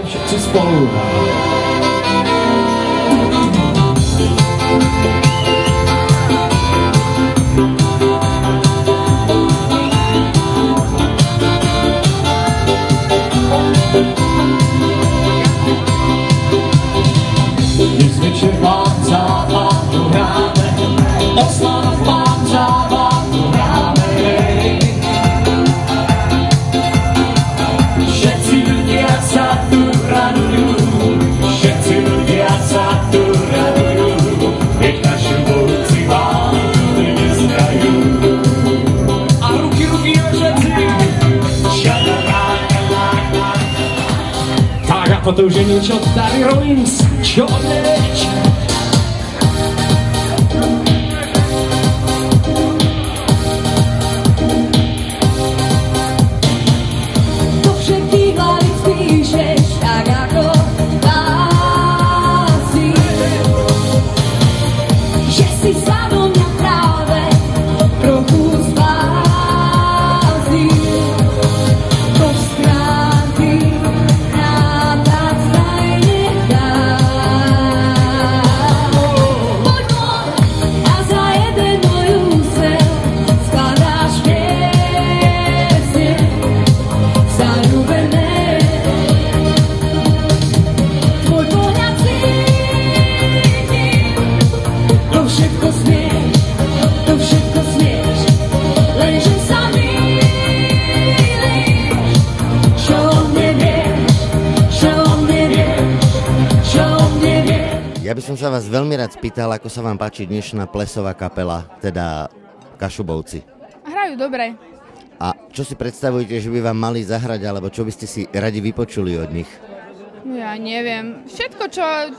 všetci spolu. Dnes večer vám zábavku hráme, oslava vám zábavku hráme. Všetci ľudia sa tu radujú, všetci ľudia sa tu radujú, keď naši vôdci vám nezdrajú. A ruky všetci! Tak a toto už je niečo tady Rollins, čo neč? Do všetkých hlavíc píšeš tak ako básni, že si sa do mňa práve trochu zblázni. Do stránky rátať stajne dá. Poďmo a za jeden môj úsmev skladáš piesne zaľúbené. Tvoj pohľad cítim, to všetko smieš, lenže sa mýliš, čo nevieš. Ja by som sa vás veľmi rád spýtal, ako sa vám páči dnešná plesová kapela, teda Kašubovci. Hrajú dobre. A čo si predstavujete, že by vám mali zahrať, alebo čo by ste si radi vypočuli od nich? Ja neviem. Všetko,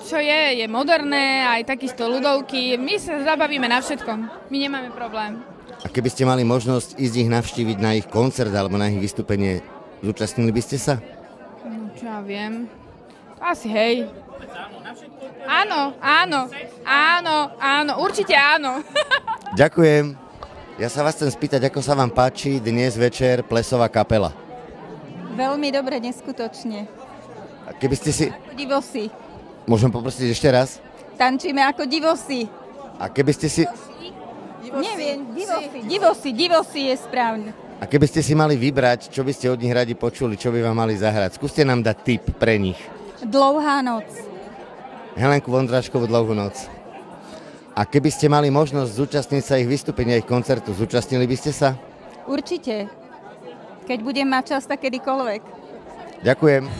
čo je moderné, aj takisto ľudovky. My sa zabavíme na všetkom. My nemáme problém. A keby ste mali možnosť ísť ich navštíviť na ich koncert alebo na ich vystúpenie, zúčastnili by ste sa? No, čo ja viem. Asi hej. Áno, určite áno. Ďakujem. Ja sa vás chcem spýtať, ako sa vám páči dnes večer plesová kapela. Veľmi dobre, neskutočne. A keby ste si... Ako divosi. Môžem poprosiť ešte raz? Tančíme ako divosi. A keby ste si... Neviem, divosi je správne. A keby ste si mali vybrať, čo by ste od nich radi počuli, čo by vám mali zahrať, skúste nám dať tip pre nich. Dlouhá noc. Helenku Vondráčkovú Dlouhú noc. A keby ste mali možnosť zúčastniť sa ich vystúpenia, ich koncertu, zúčastnili by ste sa? Určite. Keď budem mať čas, tak kedykoľvek. Ďakujem.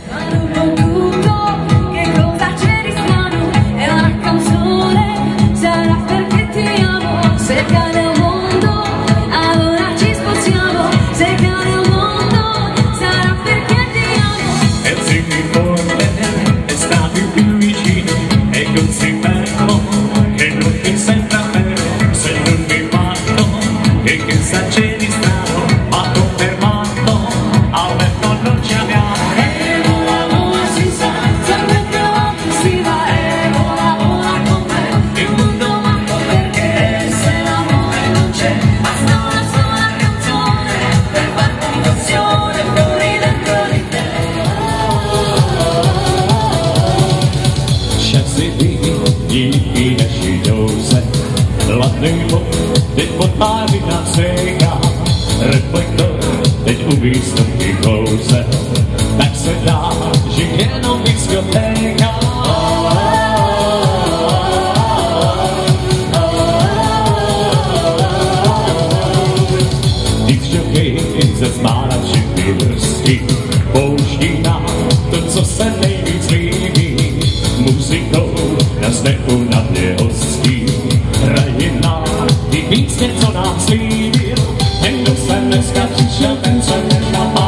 Teď pod pármi nám sejká reflektor, teď u výsledky kouze, tak se dá, že jenom diskotéka. Disjokej ze zmára všechny vrsty, pouští nám to, co se nejvíc líbí, muzikou na snehu na mě hostí. Hraje nám i písně, co nám slíbil. Ten, kdo se dneska přišel, ten se nechá.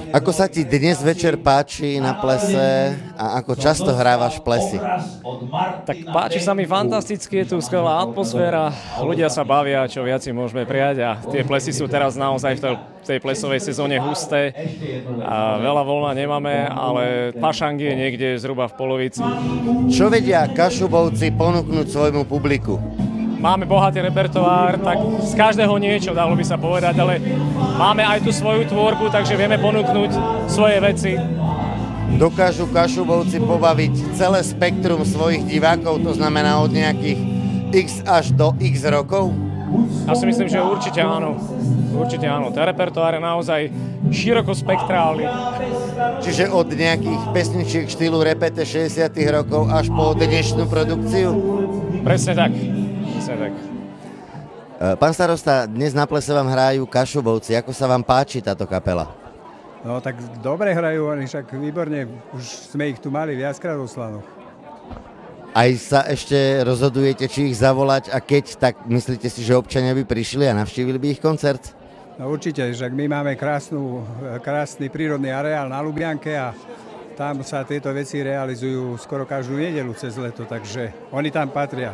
Ako sa ti dnes večer páči na plese a ako často hrávaš plesy? Tak páči sa mi fantasticky, je tu skvelá atmosféra, ľudia sa bavia, čo viac si môžeme prijať a tie plesy sú teraz naozaj v tej plesovej sezóne husté a veľa voľna nemáme, ale pašang je niekde zhruba v polovici. Čo vedia Kašubovci ponúknuť svojmu publiku? Máme bohatý repertoár, tak z každého niečo, dalo by sa povedať, ale máme aj tú svoju tvorbu, takže vieme ponúknuť svoje veci. Dokážu Kašubovci pobaviť celé spektrum svojich divákov, to znamená od nejakých x až do x rokov? Ja si myslím, že určite áno. Určite áno. Ten repertoár je naozaj širokospektrálny. Čiže od nejakých pesničiek štýlu repete 60. rokov až po dnešnú produkciu? Presne tak. Pán starosta, dnes na plese vám hrajú Kašubovci. Ako sa vám páči táto kapela? No tak dobre hrajú, oni však výborne. Už sme ich tu mali viackrát v Oslanoch. Aj sa ešte rozhodujete, či ich zavolať a keď, tak myslíte si, že občania by prišli a navštívili by ich koncert? No určite, že my máme krásny prírodný areál na Lubianke a tam sa tieto veci realizujú skoro každú nedeľu cez leto, takže oni tam patria.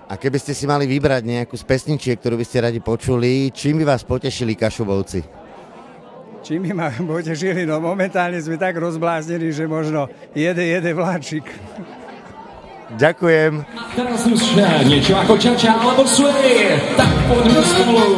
A keby ste si mali vybrať nejakú z pesničiek, ktorú by ste radi počuli, čím by vás potešili Kašubovci? Čím by ma potešili? No momentálne sme tak rozbláznení, že možno jede vláčik. Ďakujem. Teraz už niečo ako čača alebo sway, tak poďme spolu.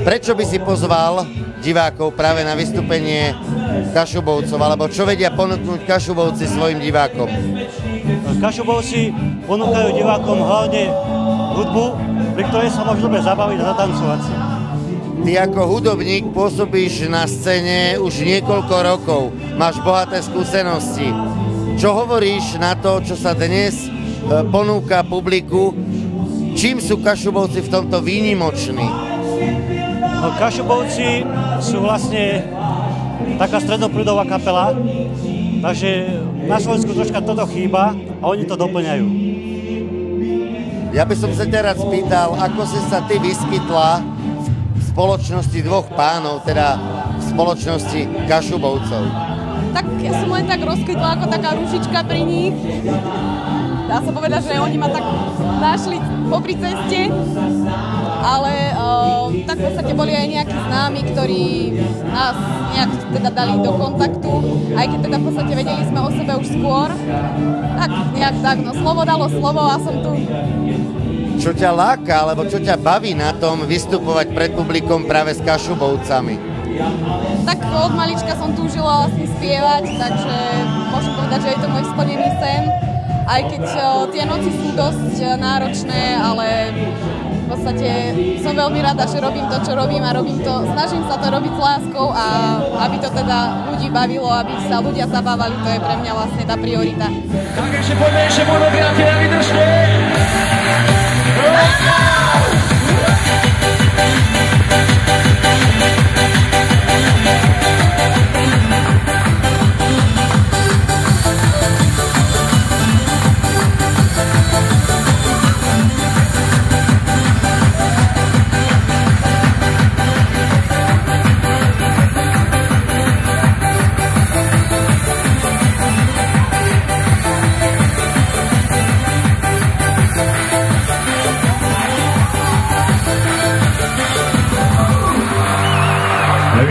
Prečo by si pozval divákov práve na vystúpenie Kašubovcov, alebo čo vedia ponúknuť Kašubovci svojim divákom? Kašubovci ponúkajú divákom hlavne hudbu, pri ktorej sa môžu dobre zabaviť a zatancovať si. Ty ako hudobník pôsobíš na scéne už niekoľko rokov, máš bohaté skúsenosti. Čo hovoríš na to, čo sa dnes ponúka publiku? Čím sú Kašubovci v tomto výnimoční? No, Kašubovci sú vlastne taká strednoprúdová kapela, takže na Slovensku troška toto chýba a oni to doplňajú. Ja by som sa teraz spýtal, ako si sa ty vyskytla v spoločnosti dvoch pánov, teda v spoločnosti Kašubovcov? Tak ja som len tak rozkvitla ako taká rušička pri nich. Dá sa povedať, že oni ma tak našli popri ceste, ale tak v podstate boli aj nejakí známi, ktorí nás nejak teda dali do kontaktu, aj keď teda v podstate vedeli sme o sebe už skôr. Tak nejak tak, no slovo dalo slovo a som tu. Čo ťa láka, alebo čo ťa baví na tom vystupovať pred publikom práve s Kašubovcami? Tak od malička som túžila vlastne spievať, takže môžem povedať, že je to môj splnený sen. Aj keď tie noci sú dosť náročné, ale podstate som veľmi rada, že robím to, čo robím a snažím sa to robiť s láskou a aby to teda ľudí bavilo, aby sa ľudia zabávali, to je pre mňa vlastne tá priorita. Tak ešte poďme, priatelia, vydržte!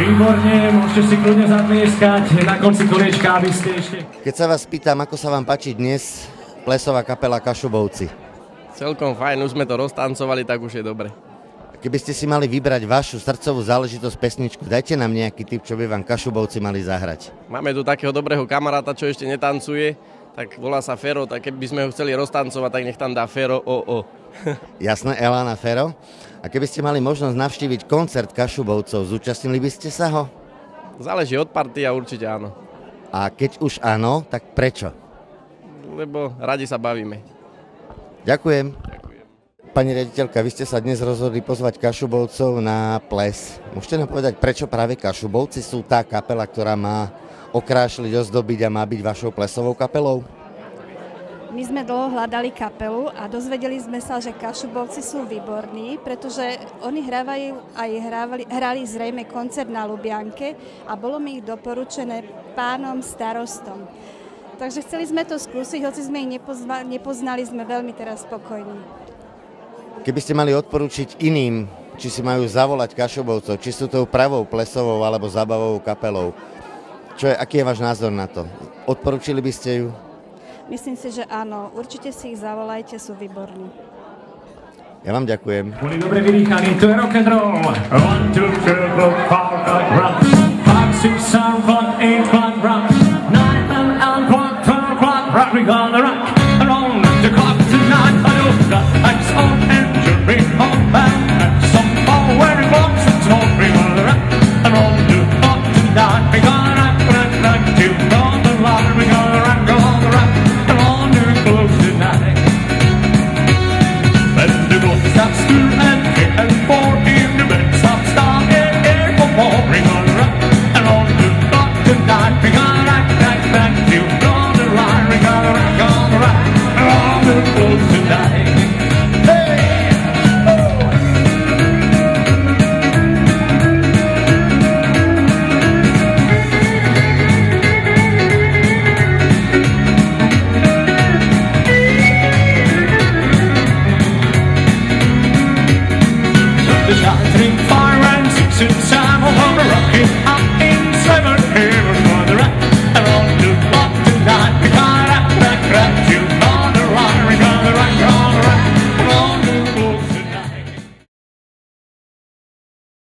Výborne, môžete si kľudne zatlieskať na konci koliečka, aby ste ešte... Keď sa vás pýtam, ako sa vám páči dnes plesová kapela Kašubovci? Celkom fajn, už sme to roztancovali, tak už je dobre. Keby ste si mali vybrať vašu srdcovú záležitosť pesničku, dajte nám nejaký tip, čo by vám Kašubovci mali zahrať. Máme tu takého dobrého kamaráta, čo ešte netancuje, tak volá sa Fero, tak keby sme ho chceli roztancovať, tak nech tam dá Fero o. Jasné, Elana Fero. A keby ste mali možnosť navštíviť koncert Kašubovcov, zúčastnili by ste sa ho? Záleží od party a určite áno. A keď už áno, tak prečo? Lebo radi sa bavíme. Ďakujem. Pani riaditeľka, vy ste sa dnes rozhodli pozvať Kašubovcov na ples. Môžete nám povedať, prečo práve Kašubovci sú tá kapela, ktorá má okrášliť, ozdobiť a má byť vašou plesovou kapelou? My sme dlho hľadali kapelu a dozvedeli sme sa, že Kašubovci sú výborní, pretože oni hrali zrejme koncert na Ľubianke a bolo mi ich doporučené pánom starostom. Takže chceli sme to skúsiť, hoci sme ich nepoznali, sme veľmi teraz spokojní. Keby ste mali odporučiť iným, či si majú zavolať Kašubovcov, či sú tou pravou plesovou alebo zábavovou kapelou, aký je váš názor na to? Odporúčili by ste ju? Myslím si, že áno. Určite si ich zavolajte, sú výborní. Ja vám ďakujem. Boli dobre vydýchaní, to je rock and roll. 1, 2, 3, 4, 5,